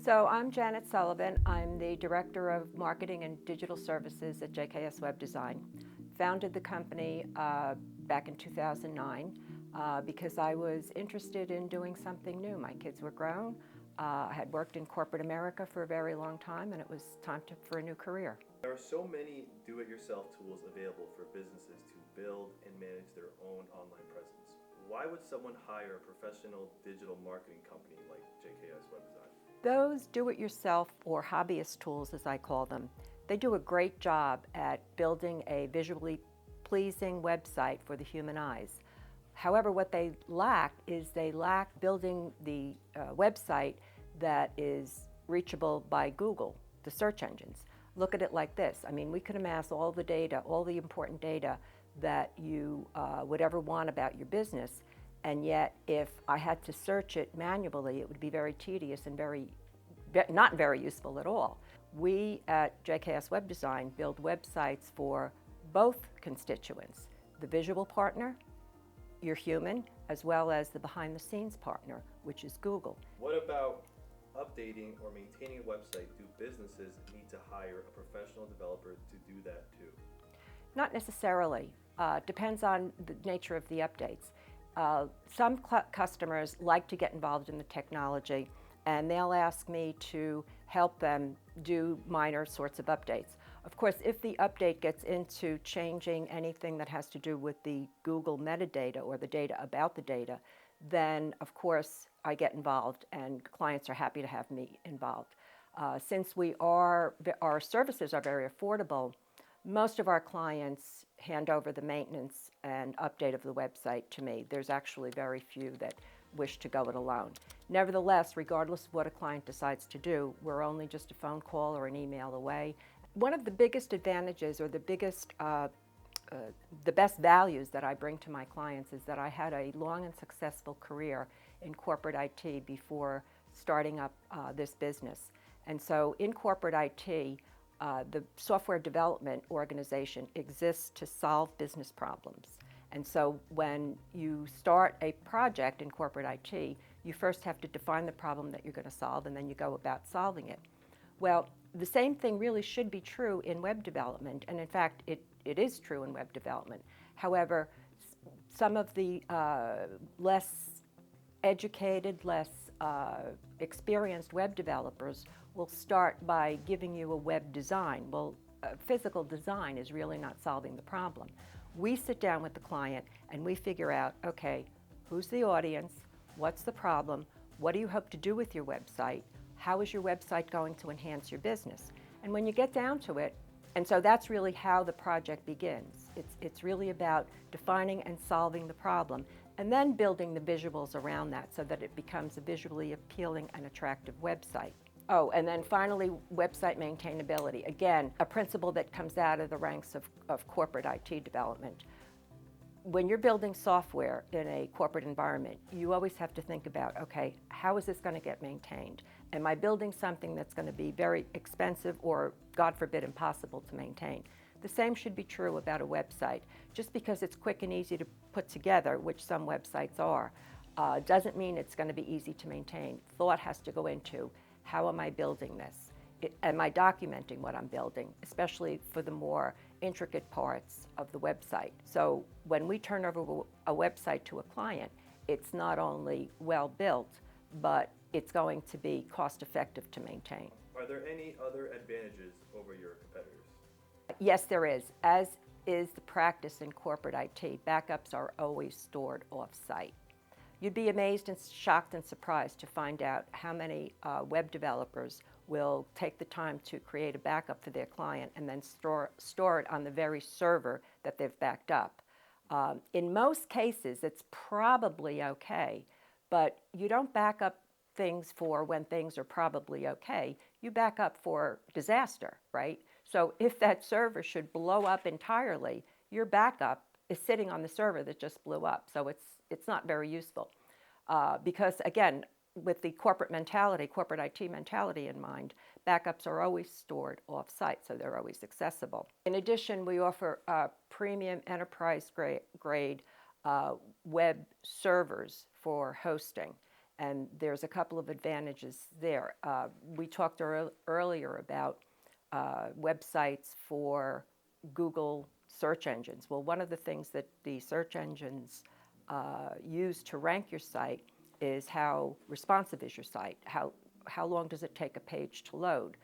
So I'm Janet Sullivan. I'm the Director of Marketing and Digital Services at JKS Web Design. Founded the company back in 2009 because I was interested in doing something new. My kids were grown. I had worked in corporate America for a very long time, and it was time for a new career. There are so many do-it-yourself tools available for businesses to build and manage their own online presence. Why would someone hire a professional digital marketing company like JKS Web Design? Those do-it-yourself or hobbyist tools, as I call them, they do a great job at building a visually pleasing website for the human eyes. However, what they lack is they lack building the website that is reachable by Google, the search engines. Look at it like this. I mean, we could amass all the data, all the important data that you would ever want about your business, and yet if I had to search it manually, it would be very tedious and not very useful at all. We at JKS Web Design build websites for both constituents, the visual partner, your human, as well as the behind-the-scenes partner, which is Google. What about updating or maintaining a website? Do businesses need to hire a professional developer to do that too? Not necessarily. Depends on the nature of the updates. Some customers like to get involved in the technology, and they'll ask me to help them do minor sorts of updates. Of course, if the update gets into changing anything that has to do with the Google metadata or the data about the data, then of course I get involved, and clients are happy to have me involved. Since our services are very affordable, most of our clients hand over the maintenance and update of the website to me. There's actually very few that wish to go it alone. Nevertheless, regardless of what a client decides to do, we're only just a phone call or an email away. One of the biggest advantages or the best values that I bring to my clients is that I had a long and successful career in corporate IT before starting up this business. And so in corporate IT, the software development organization exists to solve business problems. And so when you start a project in corporate IT, you first have to define the problem that you're going to solve, and then you go about solving it. Well, the same thing really should be true in web development, and in fact, it is true in web development. However, some of the less educated, less experienced web developers will start by giving you a web design. Well, physical design is really not solving the problem. We sit down with the client and we figure out, okay, who's the audience? What's the problem? What do you hope to do with your website? How is your website going to enhance your business? And when you get down to it, and so that's really how the project begins. It's really about defining and solving the problem, and then building the visuals around that so that it becomes a visually appealing and attractive website. Oh, and then finally, website maintainability. Again, a principle that comes out of the ranks of corporate IT development. When you're building software in a corporate environment, you always have to think about, okay, how is this going to get maintained? Am I building something that's going to be very expensive or, God forbid, impossible to maintain? The same should be true about a website. Just because it's quick and easy to put together, which some websites are, doesn't mean it's going to be easy to maintain. Thought has to go into, how am I building this? Am I documenting what I'm building, especially for the more intricate parts of the website? So when we turn over a website to a client, it's not only well built, but it's going to be cost effective to maintain. Are there any other advantages over your competitors? Yes, there is. As is the practice in corporate IT, backups are always stored off-site. You'd be amazed and shocked and surprised to find out how many web developers will take the time to create a backup for their client and then store it on the very server that they've backed up. In most cases, it's probably okay, but you don't back up things for when things are probably okay. You back up for disaster, right? So if that server should blow up entirely, your backup is sitting on the server that just blew up. So it's not very useful. Because again, with the corporate IT mentality in mind, backups are always stored off-site, so they're always accessible. In addition, we offer premium enterprise grade web servers for hosting. And there's a couple of advantages there. We talked earlier about websites for Google search engines. Well, one of the things that the search engines use to rank your site is how responsive is your site, how long does it take a page to load.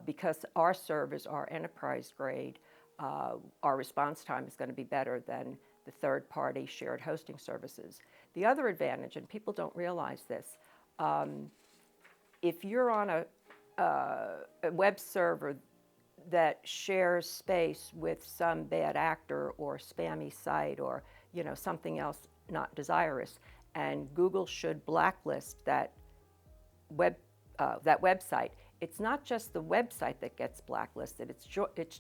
Because our servers are enterprise grade, our response time is going to be better than the third-party shared hosting services. The other advantage, and people don't realize this, if you're on a web server that shares space with some bad actor or spammy site or something else not desirous, and Google should blacklist that website, it's not just the website that gets blacklisted, it's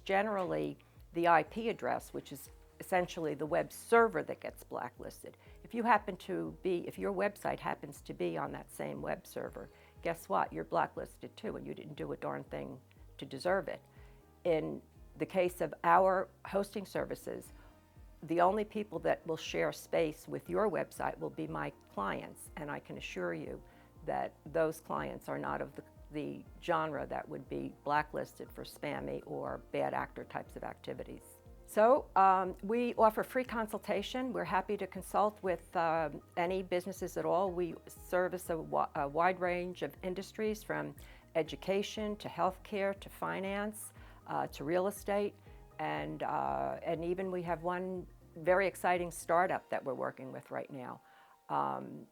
generally the IP address, which is essentially the web server that gets blacklisted. If your website happens to be on that same web server, guess what? You're blacklisted too, and you didn't do a darn thing to deserve it. In the case of our hosting services, the only people that will share space with your website will be my clients, and I can assure you that those clients are not of the genre that would be blacklisted for spammy or bad actor types of activities. So we offer free consultation. We're happy to consult with any businesses at all. We service a wide range of industries, from education to healthcare to finance to real estate, and even we have one very exciting startup that we're working with right now.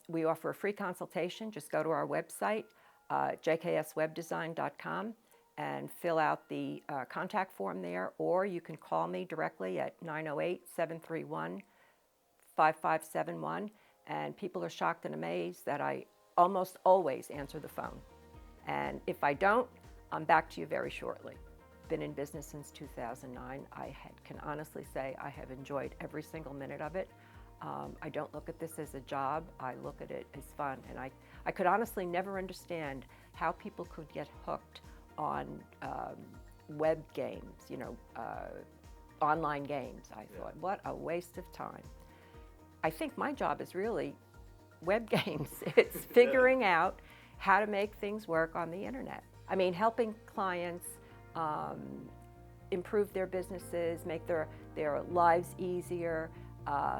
We offer a free consultation. Just go to our website, jkswebdesign.com, and fill out the contact form there, or you can call me directly at 908-731-5571, and people are shocked and amazed that I almost always answer the phone. And if I don't, I'm back to you very shortly. Been in business since 2009. I can honestly say I have enjoyed every single minute of it. I don't look at this as a job. I look at it as fun, and I could honestly never understand how people could get hooked on web games, online games. I thought, what a waste of time. I think my job is really web games. It's figuring out how to make things work on the internet. I mean, helping clients improve their businesses, make their lives easier,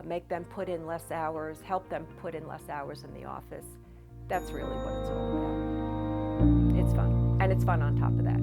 make them put in less hours, help them put in less hours in the office. That's really what it's all about. It's fun, and it's fun on top of that.